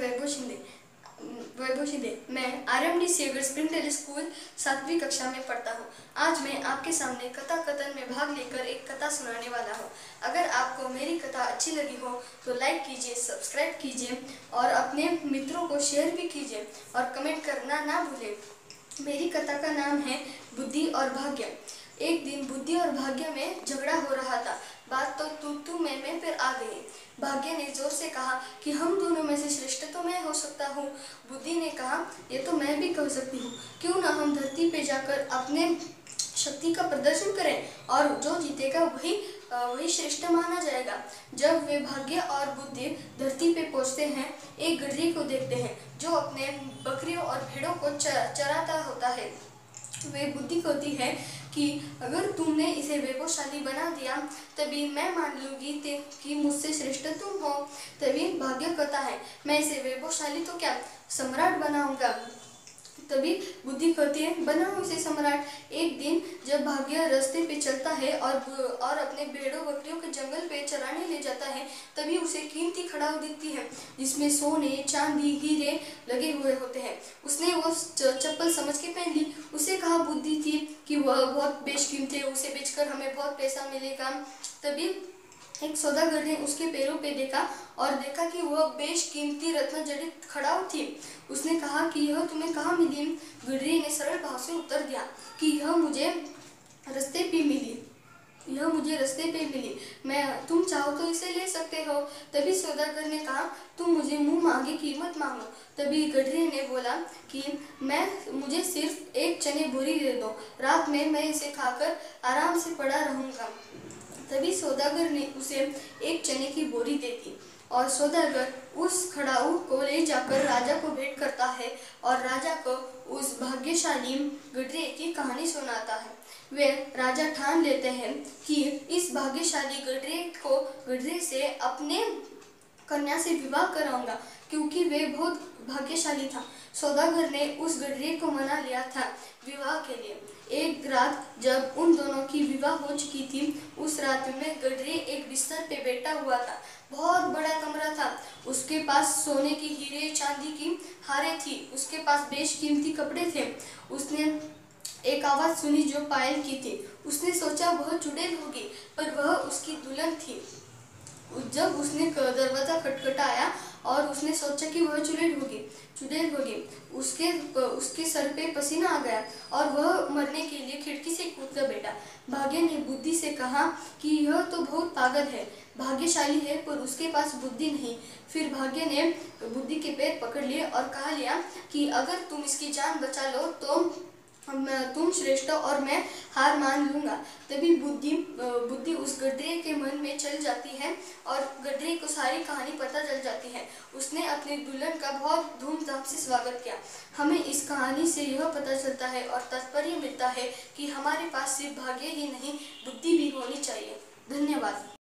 वैभव शिंदे। मैं RMD saviour Springdale school 7वीं कक्षा में पढ़ता हूँ। आज मैं आपके सामने कथा कथन में भाग लेकर एक कथा सुनाने वाला हूँ। अगर आपको मेरी कथा अच्छी लगी हो तो लाइक कीजिए, सब्सक्राइब कीजिए और अपने मित्रों को शेयर भी कीजिए और कमेंट करना ना भूलें। मेरी कथा का नाम है बुद्धि और भाग्य। एक दिन बुद्धि और भाग्य में झगड़ा हो रहा था। बात तो तू मैं पर आ गई। भाग्य ने जोर से कहा कि हम दोनों में से श्रेष्ठ तो मैं हो सकता हूँ। बुद्धि ने कहा ये तो मैं भी कह सकती हूँ, क्यों ना हम धरती पे जाकर अपने शक्ति का प्रदर्शन करें और जो जीतेगा वही श्रेष्ठ माना जाएगा। जब वे भाग्य और बुद्धि धरती पे पहुंचते हैं, एक गडरी को देखते हैं जो अपने बकरियों और भेड़ों को चराता होता है। वे बुद्धि कहती है कि अगर तुमने इसे वैभवशाली बना दिया तभी मैं मान लूंगी कि मुझसे श्रेष्ठ तुम हो। तभी भाग्य कहता है मैं इसे वैभवशाली तो क्या सम्राट बनाऊंगा। तभी बुद्धि कहती है बनाओ इसे सम्राट। एक दिन जब भाग्य रास्ते पे चलता है और अपने भेड़ों बकरियों के जंगल पे चराने ले जाता है, तभी उसे कीमती खड़ाऊ दिखती है जिसमें सोने चांदी हीरे लगे हुए होते हैं। उसने वो चप्पल समझ के पहन ली। उसे कहा बुद्धि थी कि वह बहुत बेशकीमती है, उसे बेचकर हमें बहुत पैसा मिलेगा। तभी एक सौदागर ने उसके पैरों पे देखा और देखा कि वह बेशकीमती रत्न जड़ित खड़ाऊ थी। उसने कहा कि यह तुम्हें कहाँ मिली। गडरी ने सरल भाव से उत्तर दिया कि यह मुझे रास्ते पे मिली। तुम चाहो तो इसे ले सकते हो। तभी सौदागर ने कहा तुम मुझे मुंह मांगे कीमत मांगो। तभी गडरी ने बोला कि मुझे सिर्फ एक चने बोरी दे दो, रात में मैं इसे खाकर आराम से पड़ा रहूंगा। तभी सौदागर ने उसे एक चने की बोरी दे दी और सौदागर उस खड़ाऊ को ले जाकर राजा को भेंट करता है और राजा को उस भाग्यशाली गडरी की कहानी सुनाता है। वे राजा ठान लेते हैं कि इस भाग्यशाली गडरी से अपने कन्या से विवाह कराऊंगा, क्योंकि वे बहुत भाग्यशाली था। सौदागर ने उस गडरी को मना लिया था विवाह के लिए। एक रात जब उन दोनों की विवाह हो चुकी थी, उस रात में गडरी एक बिस्तर पे बैठा हुआ था। बहुत बड़ा कमरा था। उसके पास सोने की हीरे चांदी की हारें थी। उसके पास बेशकीमती कपड़े थे। उसने एक आवाज सुनी जो पायल की थी। उसने सोचा वह चुड़ैल होगी, पर वह उसकी दुल्हन थी। जब उसने दरवाजा खटखटाया और उसने सोचा कि वह चुड़ैल होगी, उसके सर पे पसीना आ गया और वह मरने के लिए खिड़की से कूद कर बैठा। भाग्य ने बुद्धि से कहा कि यह तो बहुत पागल है, भाग्यशाली है पर उसके पास बुद्धि नहीं। फिर भाग्य ने बुद्धि के पैर पकड़ लिए और कहा लिया कि अगर तुम इसकी जान बचा लो तो तुम श्रेष्ठ और मैं हार मान लूंगा। तभी बुद्धि उस गडरी के मन में चल जाती है और गडरी को सारी कहानी पता चल जाती है। उसने अपनी दुल्हन का बहुत धूमधाम से स्वागत किया। हमें इस कहानी से यह पता चलता है और तात्पर्य मिलता है कि हमारे पास सिर्फ भाग्य ही नहीं, बुद्धि भी होनी चाहिए। धन्यवाद।